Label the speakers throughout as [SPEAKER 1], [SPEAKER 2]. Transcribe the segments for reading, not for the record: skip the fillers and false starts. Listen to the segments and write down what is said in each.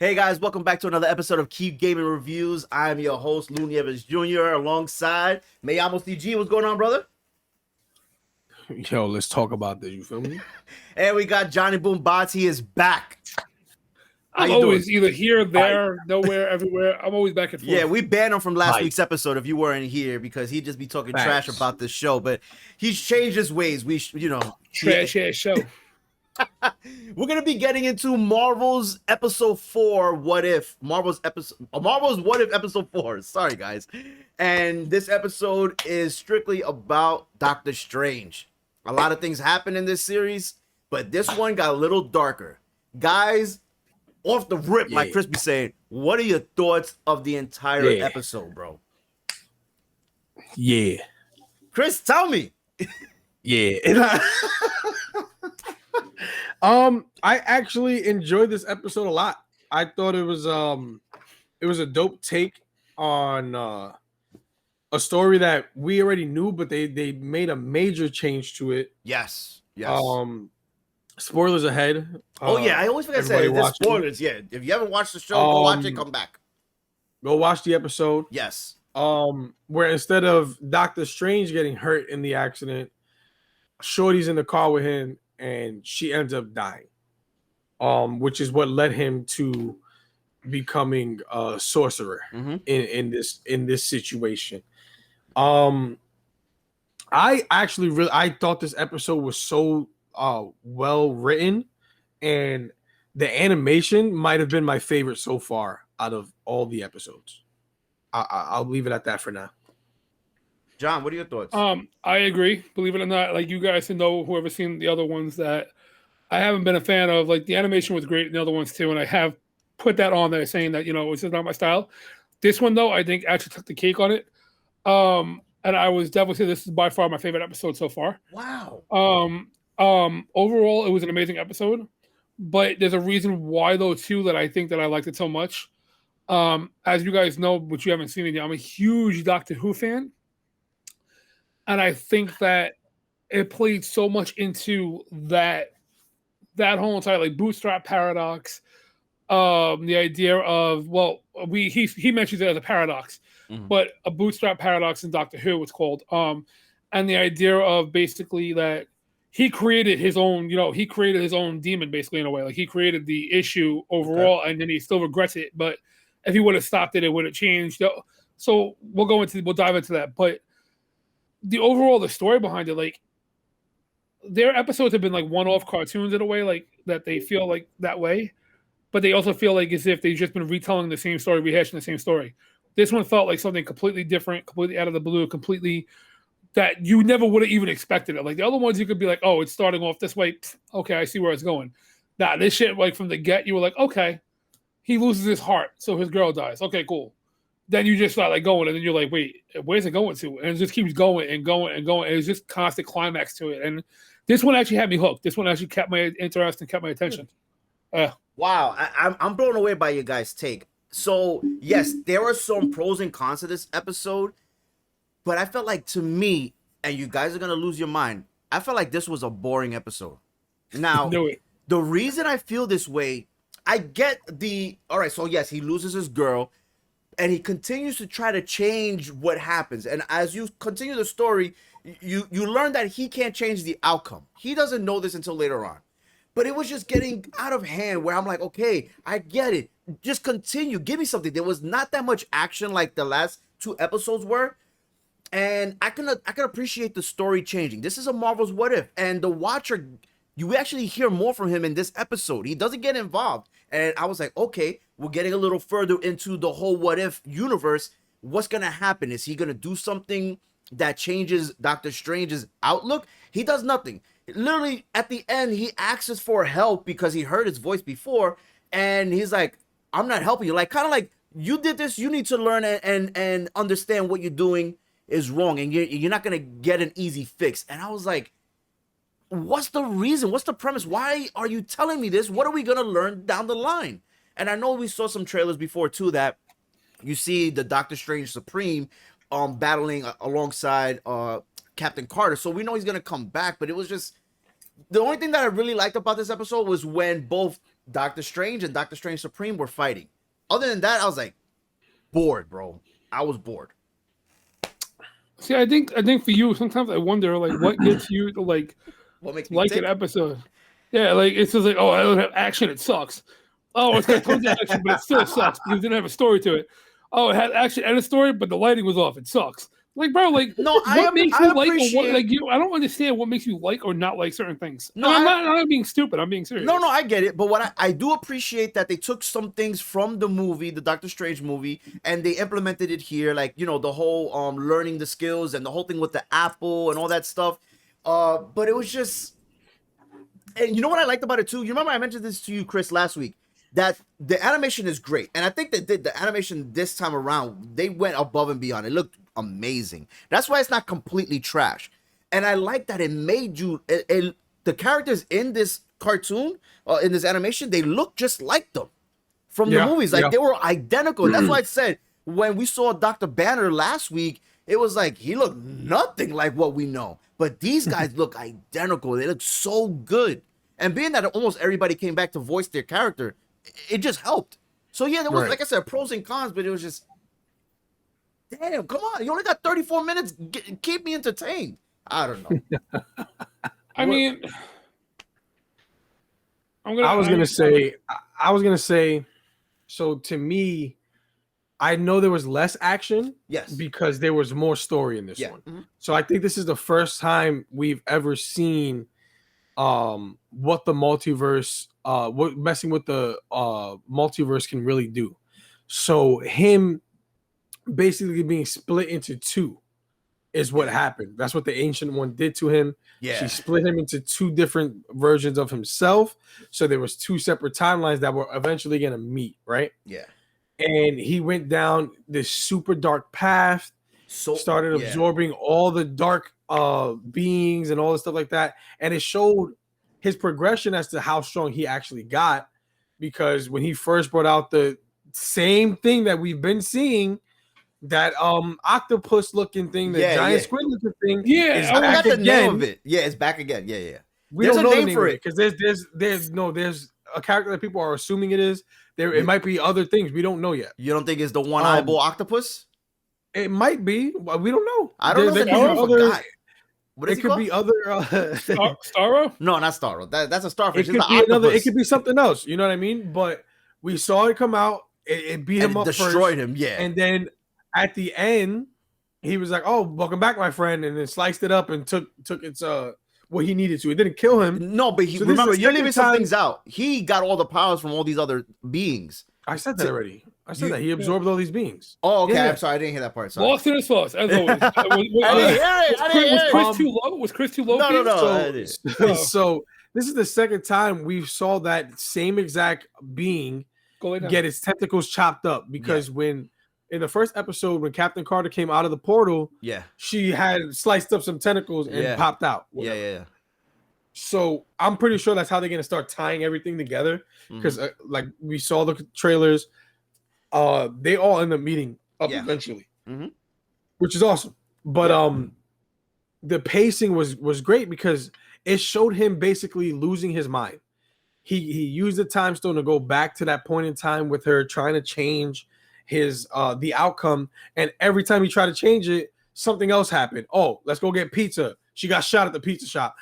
[SPEAKER 1] Hey guys, welcome back to another episode of Keep Gaming Reviews. I'm your host, Lu Nieves Jr. alongside Mayamos DG. What's going on, brother?
[SPEAKER 2] Yo, let's talk about this. You feel me?
[SPEAKER 1] And we got Johnny BoomBotz. He is back. How
[SPEAKER 3] I'm
[SPEAKER 1] you
[SPEAKER 3] always
[SPEAKER 1] doing?
[SPEAKER 3] either here, there, nowhere, everywhere. I'm always back and forth.
[SPEAKER 1] Yeah, we banned him from last
[SPEAKER 2] Right.
[SPEAKER 1] week's episode if you weren't here because he'd just be talking trash
[SPEAKER 2] Facts.
[SPEAKER 1] about this show. But he's changed his ways.
[SPEAKER 3] Trash ass show.
[SPEAKER 1] We're gonna be getting into Marvel's episode 4. What if Marvel's What If episode 4? Sorry, guys. And this episode is strictly about Doctor Strange. A lot of things happen in this series, but this one got a little darker. Guys, off the rip, like Chris be saying, what are your thoughts of the entire episode, bro?
[SPEAKER 2] Yeah.
[SPEAKER 1] Chris, tell me.
[SPEAKER 2] Yeah. I actually enjoyed this episode a lot. I thought it was a dope take on a story that we already knew, but they made a major change to it.
[SPEAKER 1] Yes.
[SPEAKER 2] Spoilers ahead.
[SPEAKER 1] Oh yeah, I always forget to say there's spoilers. Yeah, if you haven't watched the show, go watch it. Come back.
[SPEAKER 2] Go watch the episode.
[SPEAKER 1] Yes.
[SPEAKER 2] Where instead of Doctor Strange getting hurt in the accident, Shorty's in the car with him and she ends up dying. Which is what led him to becoming a sorcerer in this situation. I thought this episode was so well written, and the animation might have been my favorite so far out of all the episodes. I'll leave it at that for now.
[SPEAKER 1] John, what are your thoughts?
[SPEAKER 3] I agree. Believe it or not, like you guys know, whoever's seen the other ones, that I haven't been a fan of. Like the animation was great in the other ones too, and I have put that on there saying that it's just not my style. This one though, I think actually took the cake on it. And I was definitely say this is by far my favorite episode so far.
[SPEAKER 1] Wow.
[SPEAKER 3] Overall, it was an amazing episode, but there's a reason why though too that I think that I liked it so much. As you guys know, but you haven't seen it yet, I'm a huge Doctor Who fan, and I think that it played so much into that whole entire like bootstrap paradox. The idea of he mentions it as a paradox. But a bootstrap paradox in Doctor Who it's called. And the idea of basically that he created his own demon basically in a way. Like he created the issue overall and then he still regrets it. But if he would have stopped it, it would have changed. So we'll dive into that. But the story behind it, like their episodes have been like one-off cartoons in a way, like that they feel like that way. But they also feel like as if they've just been retelling the same story, rehashing the same story. This one felt like something completely different, completely out of the blue, completely that you never would have even expected it. Like the other ones, you could be like, oh, it's starting off this way. Okay, I see where it's going. Nah, this shit, like from the get, you were like, okay, he loses his heart, so his girl dies. Okay, cool. Then you just start like going, and then you're like, wait, where's it going to? And it just keeps going and going and going. And it's just constant climax to it. And this one actually had me hooked. This one actually kept my interest and kept my attention.
[SPEAKER 1] Wow, I'm blown away by your guys' take. So, yes, there are some pros and cons to this episode, but I felt like to me, and you guys are going to lose your mind, I felt like this was a boring episode. Now, the reason I feel this way, I get all right, so yes, he loses his girl, and he continues to try to change what happens. And as you continue the story, you learn that he can't change the outcome. He doesn't know this until later on. But it was just getting out of hand where I'm like, okay, I get it. Just continue. Give me something. There was not that much action like the last 2 episodes were. And I can appreciate the story changing. This is a Marvel's What If. And the Watcher, you actually hear more from him in this episode. He doesn't get involved. And I was like, okay, we're getting a little further into the whole What If universe. What's going to happen? Is he going to do something that changes Doctor Strange's outlook? He does nothing. Literally, at the end, he asks for help because he heard his voice before. And he's like, I'm not helping you. Like, kind of like, you did this. You need to learn and understand what you're doing is wrong. And you're not going to get an easy fix. And I was like, what's the reason? What's the premise? Why are you telling me this? What are we going to learn down the line? And I know we saw some trailers before, too, that you see the Doctor Strange Supreme battling alongside Captain Carter. So we know he's going to come back. But it was just... The only thing that I really liked about this episode was when both Doctor Strange and Doctor Strange Supreme were fighting. Other than that, I was like bored, bro. I was bored.
[SPEAKER 3] See, I think for you, sometimes I wonder like what gets you to
[SPEAKER 1] What makes me
[SPEAKER 3] like
[SPEAKER 1] tick?
[SPEAKER 3] an episode. Yeah, like it's just like, oh, I don't have action, it sucks. Oh, it's got tons of action, but it still sucks because it didn't have a story to it. Oh, it had action and a story, but the lighting was off. It sucks. Like, bro, like
[SPEAKER 1] No,
[SPEAKER 3] what makes
[SPEAKER 1] I
[SPEAKER 3] you like or what
[SPEAKER 1] appreciate.
[SPEAKER 3] like you? I don't understand what makes you like or not like certain things.
[SPEAKER 1] No,
[SPEAKER 3] And I'm not being stupid. I'm being serious.
[SPEAKER 1] No, I get it. But what I do appreciate that they took some things from the movie, the Doctor Strange movie, and they implemented it here. Like, you know, the whole learning the skills and the whole thing with the apple and all that stuff. But it was just, and you know what I liked about it too? You remember I mentioned this to you, Chris, last week, that the animation is great. And I think they did the animation this time around. They went above and beyond. It looked amazing. That's why it's not completely trash. And I like that it made you, the characters in this cartoon, in this animation, they look just like them from the movies. Like they were identical. And that's why I said when we saw Dr. Banner last week, it was like he looked nothing like what we know. But these guys look identical. They look so good. And being that almost everybody came back to voice their character, it just helped. So yeah, there was, like I said, pros and cons, but it was just, damn, come on. You only got 34 minutes. Keep me entertained. I don't know.
[SPEAKER 3] I mean,
[SPEAKER 2] I was gonna say, so to me, I know there was less action,
[SPEAKER 1] yes,
[SPEAKER 2] because there was more story in this one.
[SPEAKER 1] Mm-hmm.
[SPEAKER 2] So I think this is the first time we've ever seen what the multiverse, what messing with the multiverse can really do. So him basically being split into two is what happened. That's what the Ancient One did to him.
[SPEAKER 1] Yeah,
[SPEAKER 2] she split him into two different versions of himself. So there was two separate timelines that were eventually going to meet, right?
[SPEAKER 1] Yeah.
[SPEAKER 2] And he went down this super dark path, started absorbing all the dark beings and all the stuff like that. And it showed his progression as to how strong he actually got, because when he first brought out the same thing that we've been seeing, that octopus looking thing, the giant squid looking thing,
[SPEAKER 1] I forgot the name of it. Yeah, it's back again. Yeah.
[SPEAKER 2] We don't know the name for it because there's a character that people are assuming it is. It might be other things we don't know yet.
[SPEAKER 1] You don't think it's the one eyeball octopus?
[SPEAKER 2] It might be. We don't know.
[SPEAKER 1] I don't know the name of the guy. What is
[SPEAKER 2] it? Could be other
[SPEAKER 3] Starro?
[SPEAKER 1] No, not Starro. That's a starfish.
[SPEAKER 2] It could be another. It could be something else. You know what I mean? But we saw it come out. It beat him up,
[SPEAKER 1] destroyed
[SPEAKER 2] first,
[SPEAKER 1] him. Yeah,
[SPEAKER 2] and then at the end, he was like, "Oh, welcome back, my friend," and then sliced it up and took its what he needed to. It didn't kill him.
[SPEAKER 1] No, but remember, you're leaving some things out. He got all the powers from all these other beings.
[SPEAKER 2] I said that already. I said that he absorbed all these beings.
[SPEAKER 1] Oh, okay. Yeah. I'm sorry, I didn't hear that part. Sorry.
[SPEAKER 3] Lost in his sauce, as always. Was Chris too low? Was Chris too low?
[SPEAKER 1] No.
[SPEAKER 2] So this is the second time we saw that same exact being get its tentacles chopped up, because when in the first episode, when Captain Carter came out of the portal, she had sliced up some tentacles and popped out.
[SPEAKER 1] Yeah.
[SPEAKER 2] So I'm pretty sure that's how they're gonna start tying everything together, because like we saw the trailers, they all end up meeting up eventually, which is awesome. But the pacing was great because it showed him basically losing his mind. He used the time stone to go back to that point in time with her, trying to change his the outcome, and every time he tried to change it, something else happened. Oh, let's go get pizza. She got shot at the pizza shop.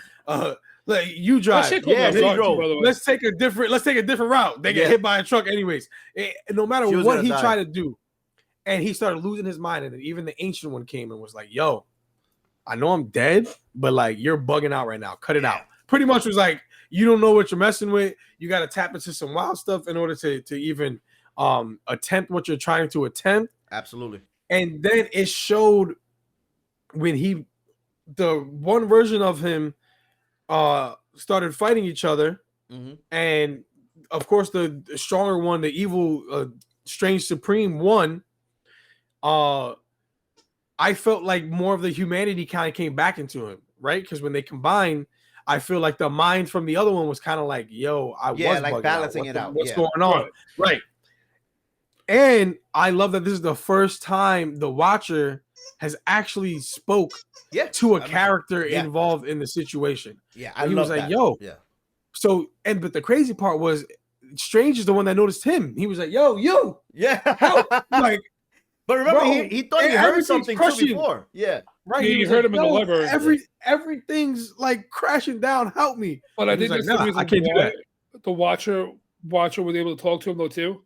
[SPEAKER 2] You drive. Let's take a different route. They get hit by a truck anyways. No matter what he tried to do, and he started losing his mind. And then even the Ancient One came and was like, "Yo, I know I'm dead, but like you're bugging out right now. Cut it out." Pretty much was like, you don't know what you're messing with. You got to tap into some wild stuff in order to even attempt what you're trying to attempt.
[SPEAKER 1] Absolutely.
[SPEAKER 2] And then it showed when the one version of him started fighting each other, and of course the stronger one, the evil Strange Supreme won. I felt like more of the humanity kind of came back into him, right? Because when they combined, I feel like the mind from the other one was kind of like, yo, I was like
[SPEAKER 1] balancing it out.
[SPEAKER 2] What's going on? Right. And I love that this is the first time the Watcher has actually spoke to a character involved in the situation.
[SPEAKER 1] Yeah,
[SPEAKER 2] he was like, yo. Yeah. So, but the crazy part was Strange is the one that noticed him. He was like, "Yo, you,
[SPEAKER 1] Yeah.
[SPEAKER 2] help!" Like,
[SPEAKER 1] But remember,
[SPEAKER 2] bro,
[SPEAKER 1] he thought he heard
[SPEAKER 2] everything's
[SPEAKER 1] something too
[SPEAKER 2] crushing.
[SPEAKER 1] before. Yeah.
[SPEAKER 2] right.
[SPEAKER 3] Yeah,
[SPEAKER 2] He
[SPEAKER 3] you
[SPEAKER 2] was
[SPEAKER 3] heard
[SPEAKER 2] like,
[SPEAKER 3] him in the
[SPEAKER 2] "Yo,
[SPEAKER 3] library.
[SPEAKER 2] everything's like crashing down. Help me!"
[SPEAKER 3] But I
[SPEAKER 2] He was
[SPEAKER 3] think
[SPEAKER 2] like,
[SPEAKER 3] that's the
[SPEAKER 2] "Nah,
[SPEAKER 3] reason
[SPEAKER 2] I can't do
[SPEAKER 3] why
[SPEAKER 2] that."
[SPEAKER 3] the Watcher was able to talk to him though too.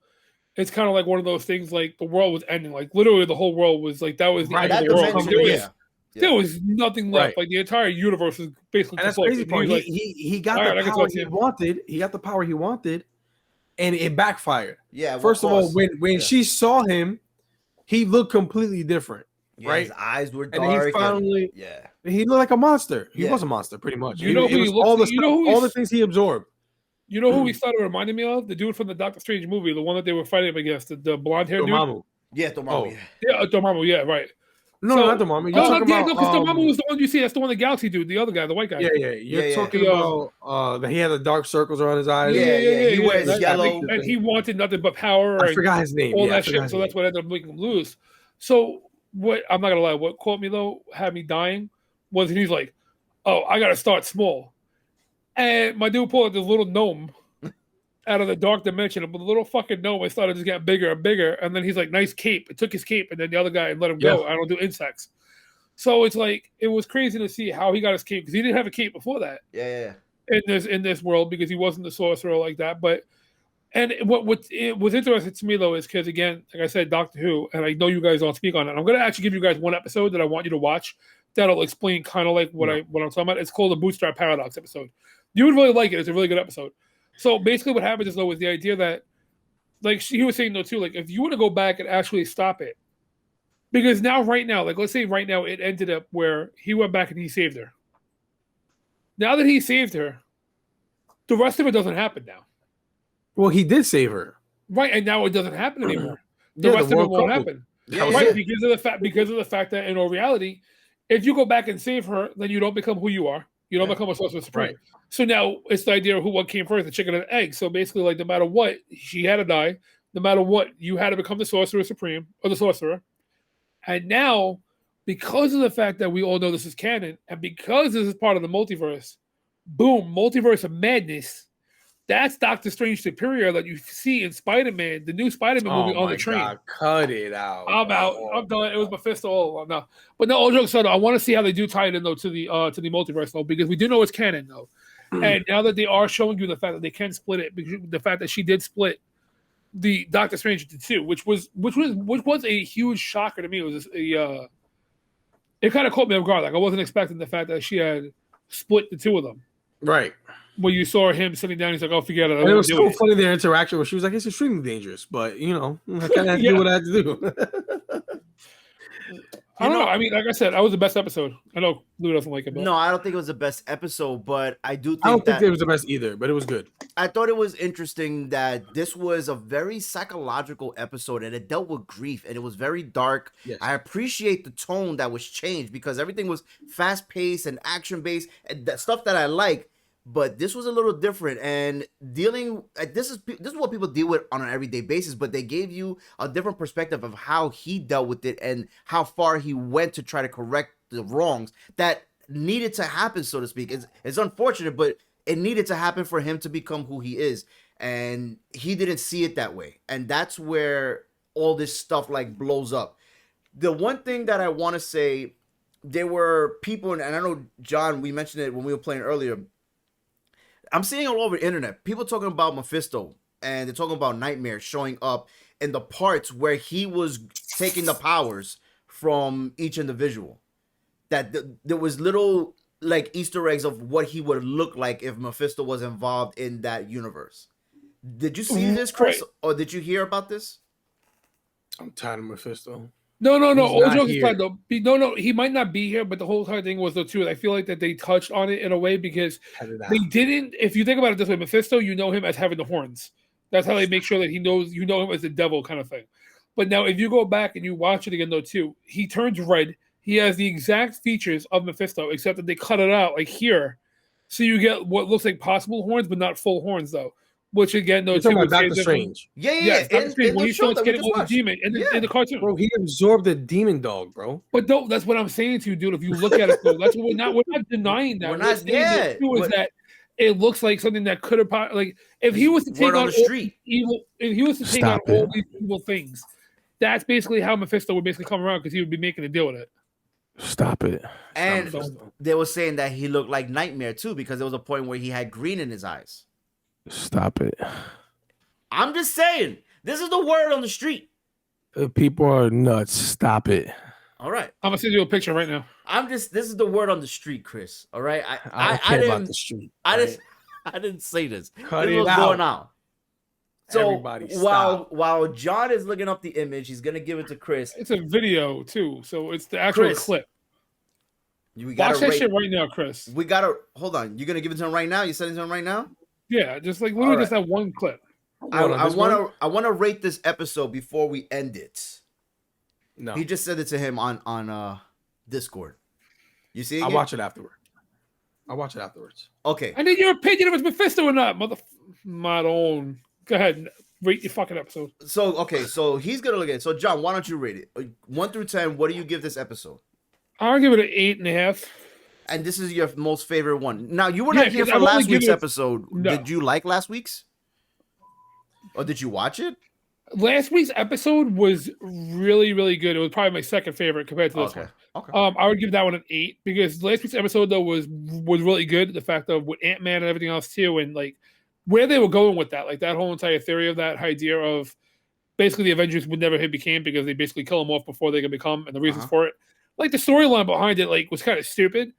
[SPEAKER 3] It's kind of like one of those things like the world was ending. Like literally the whole world was like that was the
[SPEAKER 2] Right.
[SPEAKER 3] end of
[SPEAKER 1] That
[SPEAKER 3] the world. Like,
[SPEAKER 1] dimension, yeah.
[SPEAKER 3] there was nothing left.
[SPEAKER 2] Right.
[SPEAKER 3] Like the entire universe was basically
[SPEAKER 2] And that's the
[SPEAKER 3] complete.
[SPEAKER 2] crazy part.
[SPEAKER 3] He was like,
[SPEAKER 2] He got
[SPEAKER 3] "All right, I
[SPEAKER 2] the
[SPEAKER 3] can
[SPEAKER 2] power
[SPEAKER 3] talk to
[SPEAKER 2] he
[SPEAKER 3] you."
[SPEAKER 2] wanted. He got the power he wanted, and it backfired.
[SPEAKER 1] Yeah.
[SPEAKER 2] First of all, when
[SPEAKER 1] yeah.
[SPEAKER 2] she saw him, he looked completely different.
[SPEAKER 1] Yeah,
[SPEAKER 2] right?
[SPEAKER 1] his eyes were
[SPEAKER 2] And
[SPEAKER 1] dark.
[SPEAKER 2] he finally,
[SPEAKER 1] yeah.
[SPEAKER 2] he looked like a monster. He
[SPEAKER 1] Yeah.
[SPEAKER 2] was a monster, pretty much.
[SPEAKER 3] You know
[SPEAKER 2] it
[SPEAKER 3] who
[SPEAKER 2] was
[SPEAKER 3] he looks-
[SPEAKER 2] all the
[SPEAKER 3] you know who
[SPEAKER 2] all the
[SPEAKER 3] he's-
[SPEAKER 2] things he absorbed.
[SPEAKER 3] You know who he started reminding me of? The dude from the Doctor Strange movie, the one that they were fighting against, the blonde haired dude.
[SPEAKER 2] Dormammu.
[SPEAKER 1] Yeah, Dormammu.
[SPEAKER 2] Oh.
[SPEAKER 1] Yeah.
[SPEAKER 3] Yeah, Dormammu. Yeah, right.
[SPEAKER 2] No,
[SPEAKER 3] So-
[SPEAKER 2] not Dormammu. You're
[SPEAKER 3] Oh,
[SPEAKER 2] talking about
[SPEAKER 3] because Dormammu was the one you see. That's the one, the Galaxy dude, the other guy, the white guy.
[SPEAKER 2] yeah. You're
[SPEAKER 1] Yeah.
[SPEAKER 2] talking
[SPEAKER 3] The,
[SPEAKER 2] about that he had the dark circles around his eyes.
[SPEAKER 1] Yeah. He wears
[SPEAKER 3] That-
[SPEAKER 1] yellow.
[SPEAKER 3] and he wanted nothing but power.
[SPEAKER 2] I
[SPEAKER 3] and
[SPEAKER 2] forgot his name.
[SPEAKER 3] all
[SPEAKER 2] Yeah, I
[SPEAKER 3] that
[SPEAKER 2] forgot
[SPEAKER 3] shit.
[SPEAKER 2] his
[SPEAKER 3] So
[SPEAKER 2] name.
[SPEAKER 3] that's what ended up making him lose. So what? I'm not gonna lie. What caught me though, had me dying, was he's like, "Oh, I gotta start small," and my dude pulled out this little gnome out of the dark dimension, but the little fucking gnome, it started just getting bigger and bigger, and then he's like, "Nice cape." It took his cape, and then the other guy and let him go. I don't do insects. So it's like it was crazy to see how he got his cape because he didn't have a cape before that.
[SPEAKER 1] Yeah.
[SPEAKER 3] In this world because he wasn't the sorcerer like that. But and what it was interesting to me though is because again, like I said, Doctor Who, and I know you guys don't speak on it. I'm gonna actually give you guys one episode that I want you to watch that'll explain kind of like what I'm talking about. It's called the Bootstrap Paradox episode. You would really like it. It's a really good episode. So basically, what happens is though is the idea that like he was saying though too, like if you want to go back and actually stop it, because now right now, like let's say right now it ended up where he went back and he saved her. Now that he saved her, the rest of it doesn't happen now.
[SPEAKER 2] Well, he did save her.
[SPEAKER 3] Right, and now it doesn't happen anymore. The
[SPEAKER 2] Yeah,
[SPEAKER 3] rest
[SPEAKER 2] the
[SPEAKER 3] of it
[SPEAKER 2] world
[SPEAKER 3] won't
[SPEAKER 2] crumbled.
[SPEAKER 3] happen.
[SPEAKER 1] Yeah.
[SPEAKER 3] Right, because of the fact that in all reality, if you go back and save her, then you don't become who you are. You don't become a sorcerer supreme.
[SPEAKER 2] Right.
[SPEAKER 3] So now it's the idea of what came first, the chicken and the egg. So basically, like no matter what, she had to die. No matter what, you had to become the sorcerer supreme or the sorcerer. And now, because of the fact that we all know this is canon, and because this is part of the multiverse, boom, multiverse of madness. That's Doctor Strange Superior that you see in Spider-Man, the new Spider-Man movie on the train.
[SPEAKER 2] God, cut it out.
[SPEAKER 3] I'm out. I'm done. It was Mephisto all along. No. But no, all jokes aside, I want to see how they do tie it in though to the multiverse though, because we do know it's canon though. And now that they are showing you the fact that they can split it, because the fact that she did split the Doctor Strange into two, which was a huge shocker to me. It was it kind of caught me off guard. Like I wasn't expecting the fact that she had split the two of them.
[SPEAKER 2] Right.
[SPEAKER 3] When you saw him sitting down, he's like, "Oh, forget it."
[SPEAKER 2] And it was so funny their interaction where she was like, "It's extremely dangerous," but I kind of had to do what I had to do.
[SPEAKER 3] I don't know. I mean, like I said, that was the best episode. I know Lou doesn't like it. But
[SPEAKER 1] No, I don't think it was the best episode, but I do think
[SPEAKER 2] I don't think
[SPEAKER 1] that
[SPEAKER 2] it was the best either, but it was good.
[SPEAKER 1] I thought it was interesting that this was a very psychological episode and it dealt with grief and it was very dark.
[SPEAKER 2] Yes.
[SPEAKER 1] I appreciate the tone that was changed because everything was fast paced and action based and that stuff that I like. But this was a little different and dealing. This is what people deal with on an everyday basis. But they gave you a different perspective of how he dealt with it and how far he went to try to correct the wrongs that needed to happen, so to speak. It's unfortunate, but it needed to happen for him to become who he is, and he didn't see it that way. And that's where all this stuff like blows up. The one thing that I want to say, there were people, and I know John, we mentioned it when we were playing earlier. I'm seeing all over the internet people talking about Mephisto and they're talking about Nightmare showing up in the parts where he was taking the powers from each individual. That there was little like Easter eggs of what he would look like if Mephisto was involved in that universe. Did you see this, Chris, or did you hear about this?
[SPEAKER 2] I'm tired of Mephisto.
[SPEAKER 3] No.
[SPEAKER 2] He's
[SPEAKER 3] All
[SPEAKER 2] not
[SPEAKER 3] jokes
[SPEAKER 2] here.
[SPEAKER 3] aside, though. No. He might not be here, but the whole entire thing was though too. I feel like that they touched on it in a way because
[SPEAKER 2] Cut it out.
[SPEAKER 3] they didn't. If you think about it this way, Mephisto, you know him as having the horns. That's how they make sure that he knows. You know him as the devil kind of thing. But now, if you go back and you watch it again, though too, he turns red. He has the exact features of Mephisto, except that they cut it out like here, so you get what looks like possible horns, but not full horns though. Which again, though,
[SPEAKER 2] You're
[SPEAKER 3] too,
[SPEAKER 2] talking
[SPEAKER 3] would
[SPEAKER 2] about
[SPEAKER 3] say
[SPEAKER 2] Doctor
[SPEAKER 3] that-
[SPEAKER 2] Strange.
[SPEAKER 3] Yes, Doctor Strange, when he starts getting all the
[SPEAKER 1] watched.
[SPEAKER 3] demon in the cartoon.
[SPEAKER 2] Bro, he absorbed the demon dog, bro.
[SPEAKER 3] But that's what I'm saying to you, dude. If you look at it, though, we're not denying that.
[SPEAKER 1] We're not-
[SPEAKER 3] saying that, too, is
[SPEAKER 1] but-
[SPEAKER 3] that it looks like something that could have like if he was to take
[SPEAKER 1] Word on
[SPEAKER 3] on
[SPEAKER 1] the
[SPEAKER 3] all
[SPEAKER 1] street.
[SPEAKER 3] these evil, if he was to take on
[SPEAKER 2] Stop it.
[SPEAKER 3] all these evil things, that's basically how Mephisto would basically come around because he would be making a deal with it.
[SPEAKER 2] Stop it.
[SPEAKER 1] And
[SPEAKER 2] Stop it.
[SPEAKER 1] they were saying that he looked like Nightmare too, because there was a point where he had green in his eyes.
[SPEAKER 2] Stop it.
[SPEAKER 1] I'm just saying, this is the word on the street.
[SPEAKER 2] People are nuts. Stop it.
[SPEAKER 1] All right.
[SPEAKER 3] I'm gonna send you a picture right now.
[SPEAKER 1] This is the word on the street, Chris. All right.
[SPEAKER 2] I don't care about the street.
[SPEAKER 1] I didn't say this.
[SPEAKER 2] Cut
[SPEAKER 1] this
[SPEAKER 2] it
[SPEAKER 1] was
[SPEAKER 2] out.
[SPEAKER 1] going on. So
[SPEAKER 2] Everybody
[SPEAKER 1] while John is looking up the image, he's gonna give it to Chris.
[SPEAKER 3] It's a video too, so it's the actual
[SPEAKER 1] Chris,
[SPEAKER 3] clip.
[SPEAKER 1] We gotta
[SPEAKER 3] Watch that
[SPEAKER 1] rate.
[SPEAKER 3] shit right now, Chris.
[SPEAKER 1] We gotta hold on. You're gonna give it to him right now? You sending it to him right now?
[SPEAKER 3] Yeah, just like literally just that one clip.
[SPEAKER 1] I want to rate this episode before we end it.
[SPEAKER 2] No,
[SPEAKER 1] He just sent it to him on Discord. You see?
[SPEAKER 2] I'll watch it afterward.
[SPEAKER 1] Okay.
[SPEAKER 3] I need your opinion if it's Mephisto or not, my own. Go ahead, rate your fucking episode.
[SPEAKER 1] So he's gonna look at it. So John, why don't you rate it? 1 through 10. What do you give this episode?
[SPEAKER 3] I'll give it an 8.5.
[SPEAKER 1] And this is your most favorite one. Now you were not here
[SPEAKER 3] 'cause
[SPEAKER 1] for
[SPEAKER 3] I've only
[SPEAKER 1] last week's
[SPEAKER 3] given it-
[SPEAKER 1] episode.
[SPEAKER 3] No.
[SPEAKER 1] Did you like last week's? Or did you watch it?
[SPEAKER 3] Last week's episode was really, really good. It was probably my second favorite compared to this one.
[SPEAKER 1] Okay.
[SPEAKER 3] I would give that one an 8 because last week's episode though was really good. The fact of with Ant-Man and everything else too, and like where they were going with that, like that whole entire theory of that idea of basically the Avengers would never hit became because they basically kill them off before they can become, and the reasons for it. Like the storyline behind it, like was kind of stupid,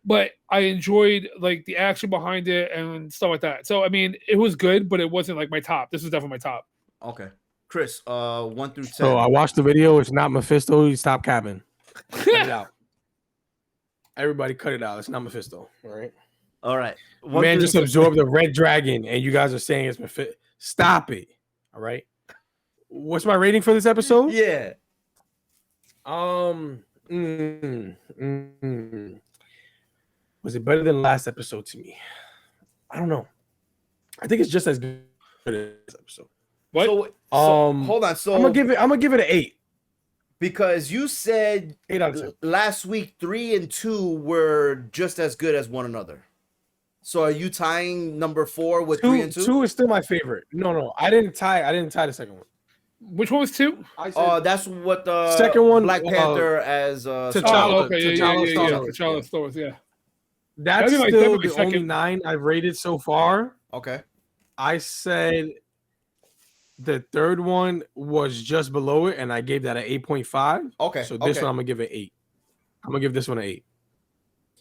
[SPEAKER 3] but I enjoyed like the action behind it and stuff like that. So I mean, it was good, but it wasn't like my top. This was definitely my top.
[SPEAKER 1] Okay. Chris, 1 through 10.
[SPEAKER 2] So I watched the video. It's not Mephisto. You stop capping. Cut it out. Everybody cut it out. It's not Mephisto. All right. Man just absorbed the red dragon, and you guys are saying it's Mephisto. Stop it. All right. What's my rating for this episode?
[SPEAKER 1] Yeah.
[SPEAKER 2] Was it better than last episode to me? I don't know. I think it's just as good as this episode.
[SPEAKER 3] What?
[SPEAKER 1] So hold on. So
[SPEAKER 2] I'm gonna give it an 8.
[SPEAKER 1] Because you said
[SPEAKER 2] 8 out of 10.
[SPEAKER 1] last week 3 and 2 were just as good as one another. So are you tying number 4 with 3 and 2?
[SPEAKER 2] 2 is still my favorite. No, I didn't tie the second one.
[SPEAKER 3] Which one was 2?
[SPEAKER 1] That's what the
[SPEAKER 2] second one,
[SPEAKER 1] Black Panther as
[SPEAKER 2] T'Challa.
[SPEAKER 3] T'Challa Stars, yeah.
[SPEAKER 2] That's
[SPEAKER 3] That'd be
[SPEAKER 2] still
[SPEAKER 3] my
[SPEAKER 2] the
[SPEAKER 3] second.
[SPEAKER 2] only 9 I've rated so far.
[SPEAKER 1] Okay.
[SPEAKER 2] I said the third one was just below it, and I gave that an 8.5.
[SPEAKER 1] Okay.
[SPEAKER 2] So this one I'm gonna give it 8. I'm gonna give this one an 8.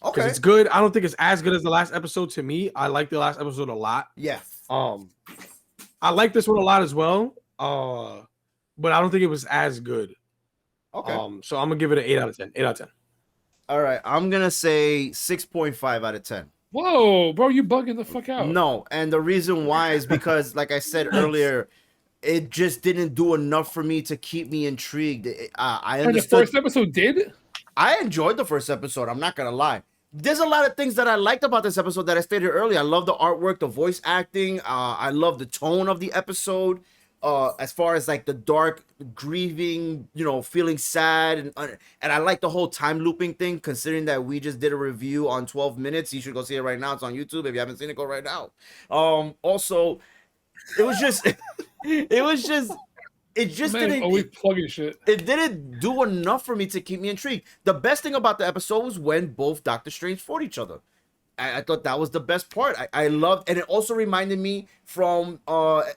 [SPEAKER 1] Okay.
[SPEAKER 2] Because it's good. I don't think it's as good as the last episode to me. I like the last episode a lot.
[SPEAKER 1] Yeah.
[SPEAKER 2] I like this one a lot as well. But I don't think it was as good.
[SPEAKER 1] Okay.
[SPEAKER 2] So I'm gonna give it an 8 out of 10. 8 out of 10.
[SPEAKER 1] All right. I'm gonna say 6.5 out of 10.
[SPEAKER 3] Whoa, bro, you bugging the fuck out.
[SPEAKER 1] No, and the reason why is because, like I said earlier, it just didn't do enough for me to keep me intrigued. I
[SPEAKER 3] And the
[SPEAKER 1] understood.
[SPEAKER 3] first episode did?
[SPEAKER 1] I enjoyed the first episode. I'm not gonna lie. There's a lot of things that I liked about this episode that I stated earlier. I love the artwork, the voice acting. I love the tone of the episode. As far as like the dark, grieving, feeling sad, and I like the whole time looping thing. Considering that we just did a review on 12 minutes, you should go see it right now. It's on YouTube. If you haven't seen it, go right now. Also, it was just, it just didn't.
[SPEAKER 3] Always plugging shit.
[SPEAKER 1] It didn't do enough for me to keep me intrigued. The best thing about the episode was when both Doctor Strange fought each other. I thought that was the best part. I loved, and it also reminded me from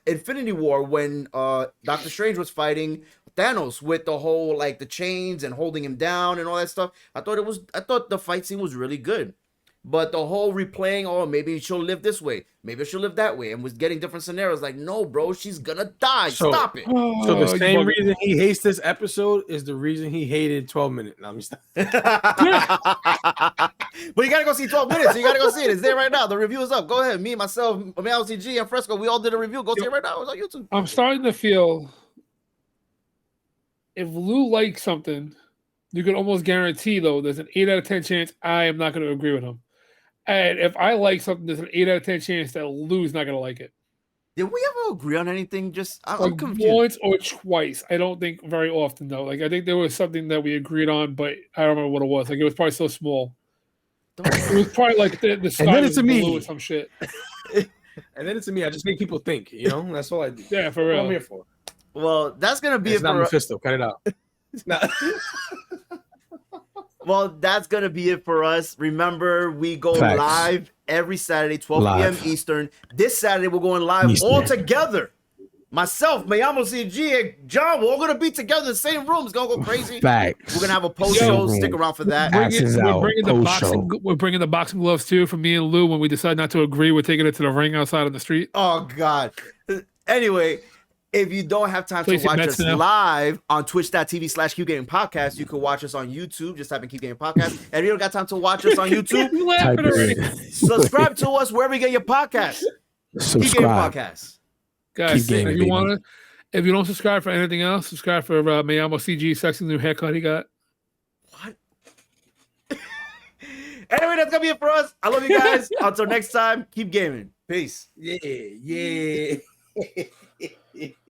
[SPEAKER 1] Infinity War when Doctor Strange was fighting Thanos with the whole like the chains and holding him down and all that stuff. I thought the fight scene was really good. But the whole replaying, maybe she'll live this way, maybe she'll live that way, and was getting different scenarios. Like, no, bro, she's gonna die. Stop it.
[SPEAKER 2] So the same reason he hates this episode is the reason he hated 12 minutes. No, I'm just
[SPEAKER 1] But you gotta go see 12 minutes. So you gotta go see it. It's there right now. The review is up. Go ahead. Me, myself, LCG, and Fresco, we all did a review. Go see it right now. It's on YouTube.
[SPEAKER 3] I'm starting to feel if Lou likes something, you can almost guarantee though there's an 8 out of 10 chance I am not going to agree with him. And if I like something, there's an 8 out of 10 chance that Lou's not going to like it.
[SPEAKER 1] Did we ever agree on anything? I'm
[SPEAKER 3] Like
[SPEAKER 1] confused.
[SPEAKER 3] once or twice. I don't think very often though. Like I think there was something that we agreed on, but I don't remember what it was. Like it was probably so small. It was probably like the sky
[SPEAKER 2] then
[SPEAKER 3] was
[SPEAKER 2] it's a
[SPEAKER 3] blue
[SPEAKER 2] me.
[SPEAKER 3] or some shit.
[SPEAKER 2] And then it's me. I just make people think. You know, that's all I do.
[SPEAKER 3] Yeah, for
[SPEAKER 2] That's what
[SPEAKER 3] real.
[SPEAKER 2] I'm here for.
[SPEAKER 1] Well, that's gonna be
[SPEAKER 2] It's
[SPEAKER 1] it
[SPEAKER 2] not
[SPEAKER 1] for.
[SPEAKER 2] Mephisto. Cut it out. Nah.
[SPEAKER 1] Well, that's gonna be it for us. Remember, we go
[SPEAKER 4] Facts.
[SPEAKER 1] live every Saturday, 12 p.m.
[SPEAKER 4] Live.
[SPEAKER 1] Eastern. This Saturday, we're going live
[SPEAKER 4] Eastern.
[SPEAKER 1] all together. Myself, Mayamo CG, and John, we're all gonna be together in the same room. It's gonna go crazy.
[SPEAKER 4] Facts.
[SPEAKER 1] We're gonna have a post
[SPEAKER 3] Yo.
[SPEAKER 1] show. Stick around for that.
[SPEAKER 4] Asses out.
[SPEAKER 3] We're bringing the boxing gloves too for me and Lou. When we decide not to agree, we're taking it to the ring outside on the street.
[SPEAKER 1] Oh God. Anyway, if you don't have time
[SPEAKER 3] Place
[SPEAKER 1] to
[SPEAKER 3] your
[SPEAKER 1] watch
[SPEAKER 3] bets
[SPEAKER 1] us
[SPEAKER 3] now.
[SPEAKER 1] live on twitch.tv/Keep Gaming Podcast, you can watch us on YouTube. Just type in Keep Gaming Podcast. And if you don't got time to watch us on YouTube,
[SPEAKER 3] You laughing
[SPEAKER 4] Type
[SPEAKER 3] already.
[SPEAKER 4] in.
[SPEAKER 1] subscribe to us wherever you get your podcasts. Keep Gaming
[SPEAKER 4] Subscribe.
[SPEAKER 1] Podcast.
[SPEAKER 3] Guys,
[SPEAKER 4] Keep gaming,
[SPEAKER 3] if you
[SPEAKER 4] baby.
[SPEAKER 3] want to, if you don't subscribe for anything else, subscribe for Mayamo CG sexy new haircut he got.
[SPEAKER 1] What? Anyway, that's gonna be it for us. I love you guys. Until next time, keep gaming. Peace.
[SPEAKER 2] Yeah.